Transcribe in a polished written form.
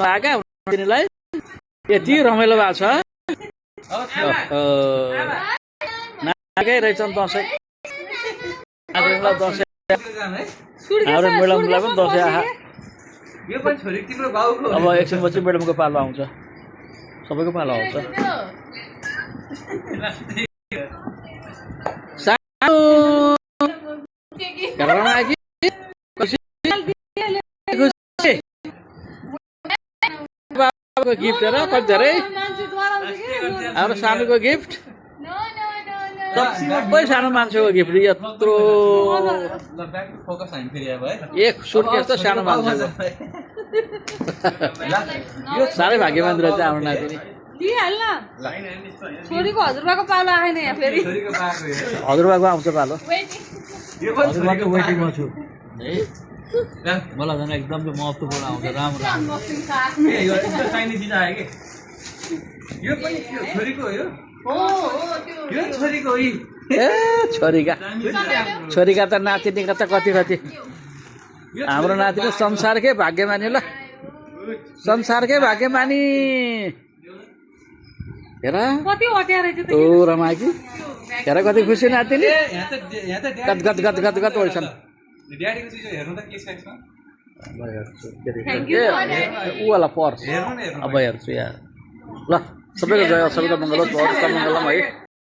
आएका तिनीलाई यति रमाइलो भएको छ नाकै रहेछन् दसैँ दसैँ हाम्रो म्याडमलाई पनि दसैँ आहा अब एकछिनपछि म्याडमको पालो आउँछ सबैको पालो आउँछ गिफ्ट हेर कति धेरै हाम्रो सानोको गिफ्ट सबै सानो मान्छेको गिफ्ट यत्रो एक सुटकेस त सानो मान्छेको साह्रै भाग्यमान रहेछ हाम्रो नातिनी छोरीको हजुरबाको पालो आएन यहाँ फेरि हजुरबाको आउँछ पालो हजुरबाको वेटिङमा छु मलाई झन् एकदम महत्त्वपूर्ण आउँछ राम्रो छोरीका त नातिनीका त कति कति हाम्रो नातिनी संसारकै भाग्यमानी ल संसारकै भाग्यमानी हेर ओ रमाकी हेर कति खुसी नातिनी गत गत गत गत गत होइछन् ऊ वाला पर्स अब हेर्छु यार ल सबैको जय सबैको मङ्गल होस् है।